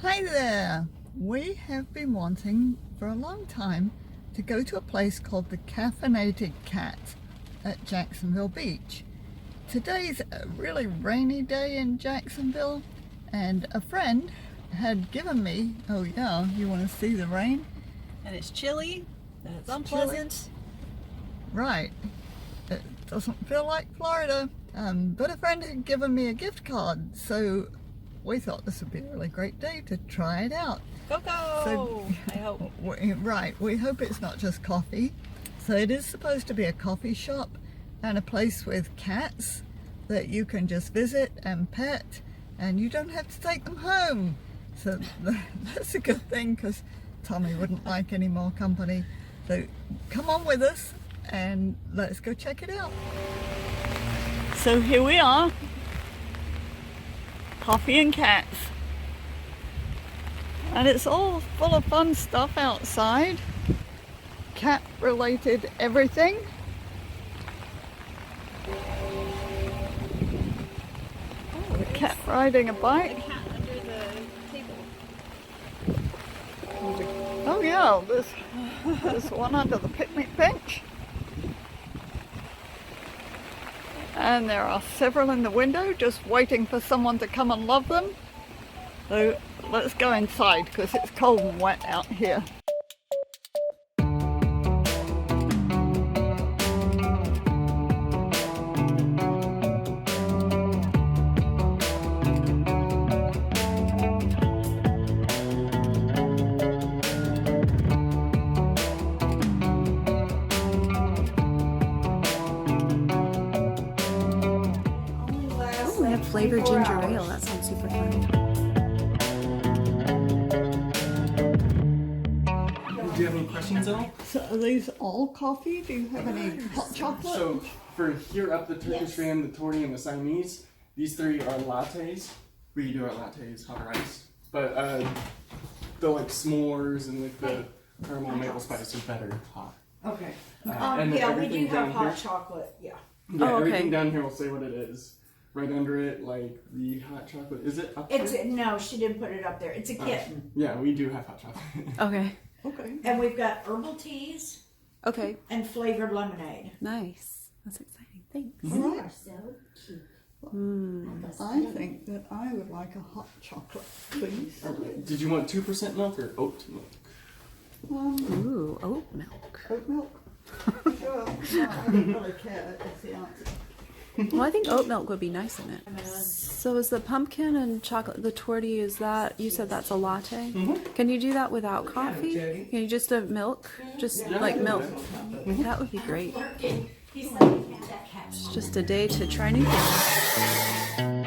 Hi there! We have been wanting for a long time to go to a place called the Caffeinated Cat at Jacksonville Beach. Today's a really rainy day in Jacksonville, and a friend had given me, oh yeah, you want to see the rain? And it's chilly, and it's unpleasant. Chilly. Right. It doesn't feel like Florida. But a friend had given me a gift card, so we thought this would be a really great day to try it out. Go, go! So, I hope. Right, we hope it's not just coffee. So it is supposed to be a coffee shop and a place with cats that you can just visit and pet, and you don't have to take them home. So that's a good thing, because Tommy wouldn't like any more company. So come on with us and let's go check it out. So here we are, coffee and cats. And it's all full of fun stuff outside. Cat related everything. Oh, a cat riding a bike. The cat under the table. Oh yeah, there's one under the picnic bench. And there are several in the window just waiting for someone to come and love them. So let's go inside because it's cold and wet out here. We have flavored ginger ale. That sounds super fun. Do you have any questions at all? So are these all coffee? Do you have any hot chocolate? So for here up the Turkish Ram, the Torty, and the Siamese, these three are lattes. We do our lattes, hot rice. But the like s'mores and like the caramel maple spice are better hot. Okay. And Yeah, we do everything have down hot here- chocolate, yeah. Yeah, Oh, okay. everything down here will say what it is. Right under it, like the hot chocolate. Is it up there? No, she didn't put it up there. It's a kitten. Yeah, we do have hot chocolate. Okay. Okay. And we've got herbal teas Okay. and flavored lemonade. Nice. That's exciting. Thanks. Right. So cute. I think that I would like a hot chocolate, please. Did you want 2% milk or oat milk? Ooh, oat milk. Oat milk? Sure. No, I don't really care. It's the answer. Well, I think oat milk would be nice in it. So is the pumpkin and chocolate, the torty, is that, you said that's a latte? Can you do that without coffee? Can you just have milk? Just like milk? That would be great. It's just a day to try new things.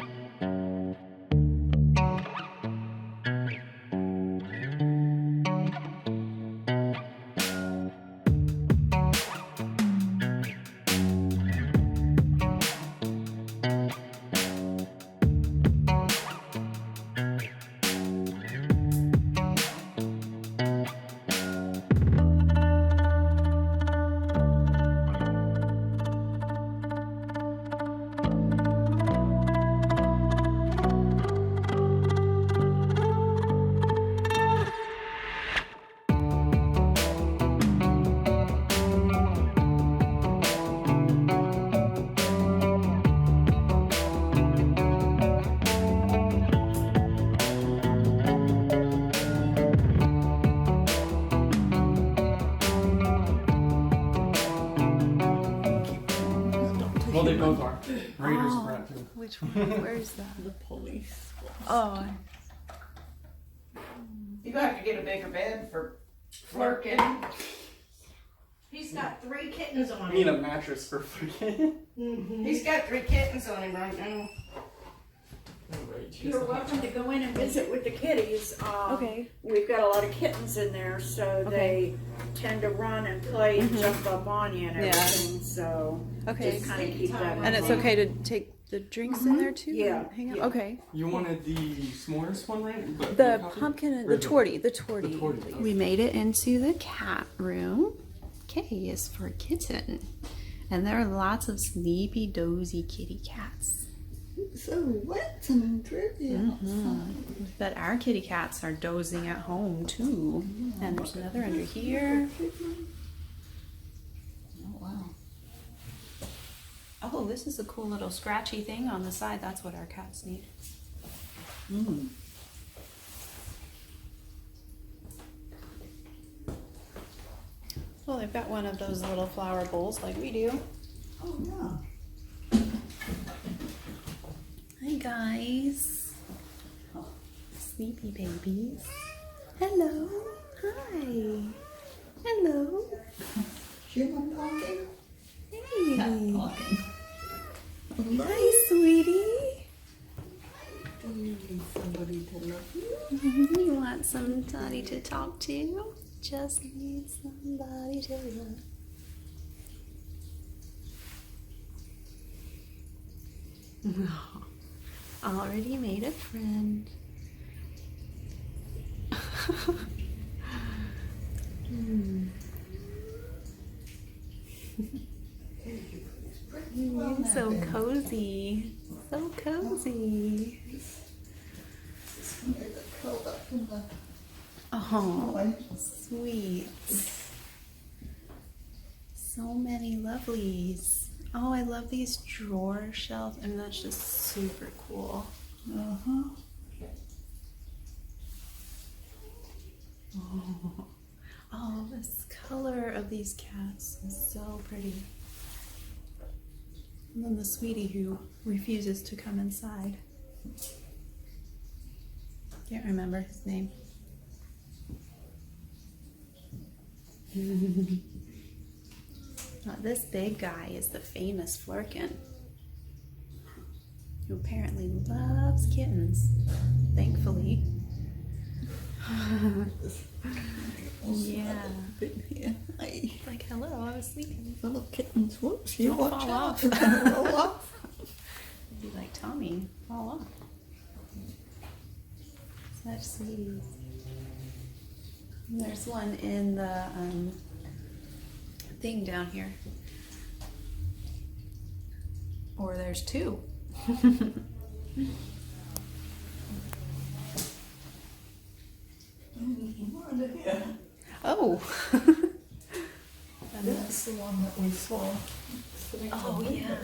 Well, they both are. Raiders are out too. Which one? Where is that? The police. Oh, You have to get a bigger bed for Flurkin. He's got 3 kittens on I need him. a mattress for freaking. He's got 3 kittens on him right now. You're welcome to go in and visit with the kitties. okay. We've got a lot of kittens in there, so they tend to run and play and jump up on you and Yeah. everything. So Okay. just kind of keep that in And it's mind. okay to take the drinks in there too? Yeah. And hang out? Yeah. Okay. You wanted the s'mores one, right? The coffee? pumpkin and Or the torty. The The torty. torty. We made it into the cat room. K is for kitten. And there are lots of sleepy, dozy kitty cats. It's so wet and drippy outside. But our kitty cats are dozing at home too. And there's another under here. Oh, wow. Oh, this is a cool little scratchy thing on the side. That's what our cats need. Mm. Well, they've got one of those little flower bowls like we do. Oh, yeah. Hi guys. Sleepy babies. Hello. Hi. Hello. Human talking? Hey. Cat talking. Hello. Hi, sweetie. Do you need somebody to love you? You want somebody to talk to? Just need somebody to love. Already made a friend. So cozy. So cozy. Curled up in the Oh, sweet. So many lovelies. Oh, I love these drawer shelves. I mean, that's just super cool. Uh-huh. Oh, this color of these cats is so pretty. And then the sweetie who refuses to come inside. Can't remember his name. This big guy is the famous Flurkin, who apparently loves kittens, thankfully. Yeah. Yeah. Hey. Like, hello, I was sleeping. Full of kittens. Whoops, you Don't watch fall out. off. You're gonna roll off. Be like Tommy, fall off. Such sweeties. And there's one in the thing down here. Or there's two. More under here. Oh. That's the one that we saw. Oh yeah.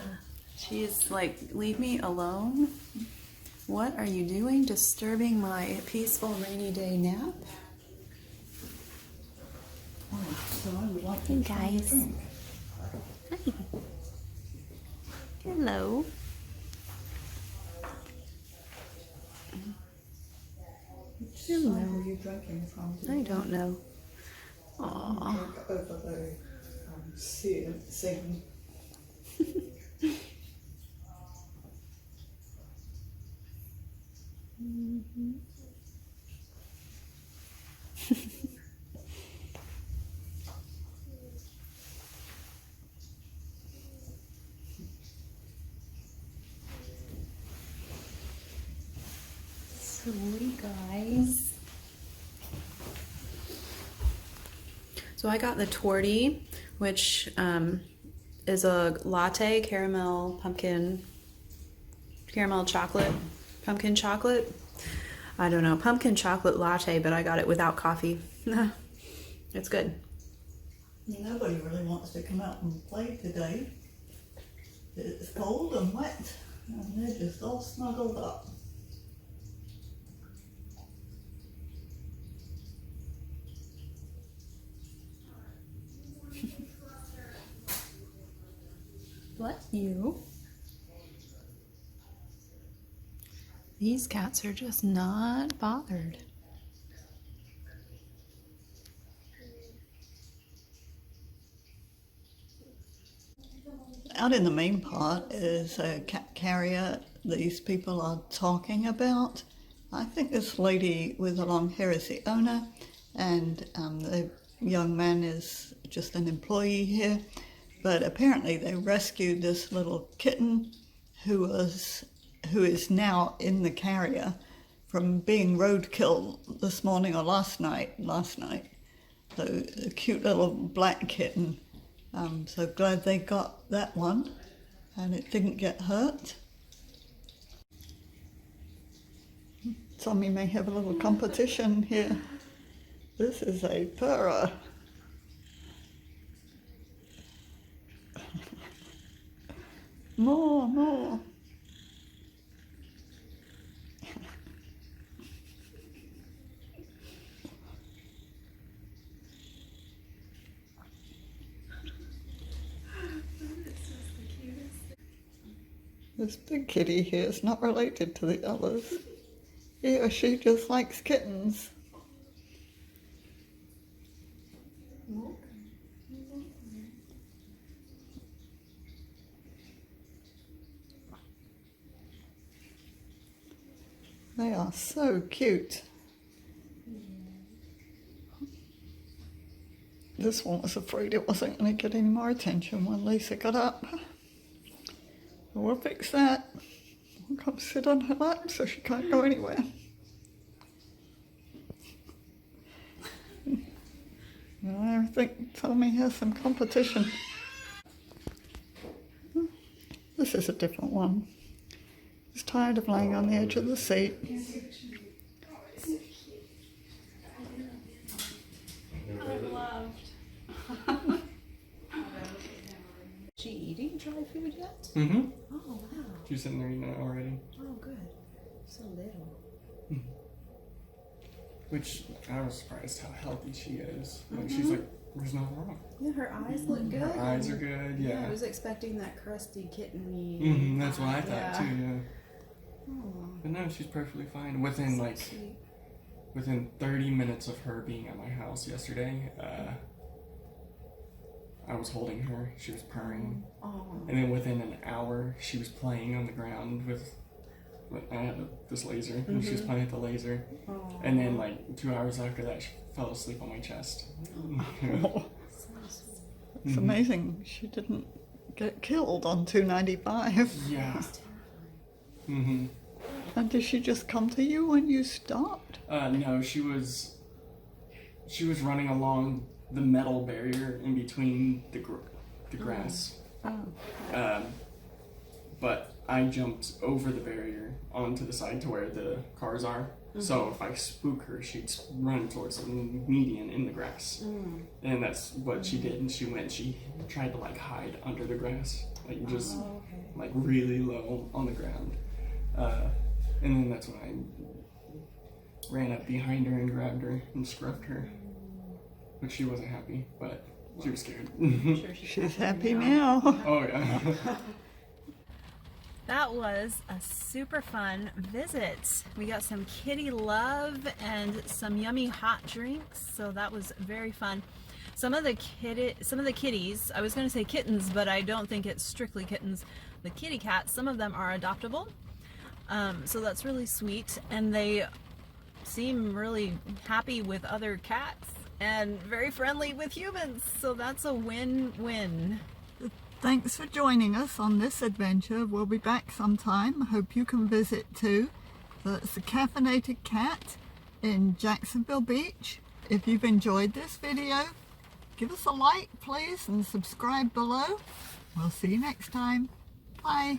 She's like, leave me alone. What are you doing? Disturbing my peaceful rainy day nap? Oh, so I would like Hey, to try a guys. drink. Hi. Hello. Which side are you drinking from? I don't know. I'll drink over the scene. Sweet guys. So I got the torty, which is a latte, caramel chocolate, pumpkin chocolate. I don't know, pumpkin chocolate latte, but I got it without coffee. It's good. Nobody really wants to come out and play today. It's cold and wet, and they're just all snuggled up. Bless you. These cats are just not bothered. Out in the main part is a cat carrier these people are talking about. I think this lady with the long hair is the owner, and the young man is just an employee here. But apparently they rescued this little kitten who is now in the carrier from being roadkill this morning or last night. So a cute little black kitten. So glad they got that one and it didn't get hurt. Tommy may have a little competition here. This is a purrer. More, more. This big kitty here is not related to the others. He or she just likes kittens. They are so cute. This one was afraid it wasn't going to get any more attention when Lisa got up. We'll fix that. We'll come sit on her lap so she can't go anywhere. I think Tommy has some competition. This is a different one. He's tired of lying on the edge of the seat. I'm loved. She eating dry food yet? Mm-hmm. Oh wow. She's sitting there eating it already. Oh good. So little. Which, I was surprised how healthy she is. Like, she's like, there's nothing wrong. Yeah, her eyes look good. Her eyes are good, yeah. I was expecting that crusty kitten-y. That's what I thought too, yeah. Oh, But no, she's perfectly fine. Within like, sweet. within 30 minutes of her being at my house yesterday, I was holding her, she was purring. Oh. And then within an hour, she was playing on the ground with I had this laser, and she was playing with the laser. Oh. And then like 2 hours after that, she fell asleep on my chest. It's amazing she didn't get killed on 295. Yeah. Mm-hmm. And did she just come to you when you stopped? No, she was running along the metal barrier in between the grass. Oh. But I jumped over the barrier onto the side to where the cars are. So if I spook her, she'd run towards the median in the grass. And that's what she did. And she tried to like hide under the grass, like just like really low on the ground. And then that's when I ran up behind her and grabbed her and scruffed her. But she wasn't happy, but she was scared. She's happy now. Oh yeah. That was a super fun visit. We got some kitty love and some yummy hot drinks, so that was very fun. Some of the kitties, I was going to say kittens, but I don't think it's strictly kittens. The kitty cats, some of them are adoptable, so that's really sweet, and they seem really happy with other cats and very friendly with humans, so that's a win-win. Thanks for joining us on this adventure. We'll be back sometime. I hope you can visit too. That's the Caffeinated Cat in Jacksonville Beach. If you've enjoyed this video, give us a like please and subscribe below. We'll see you next time. Bye.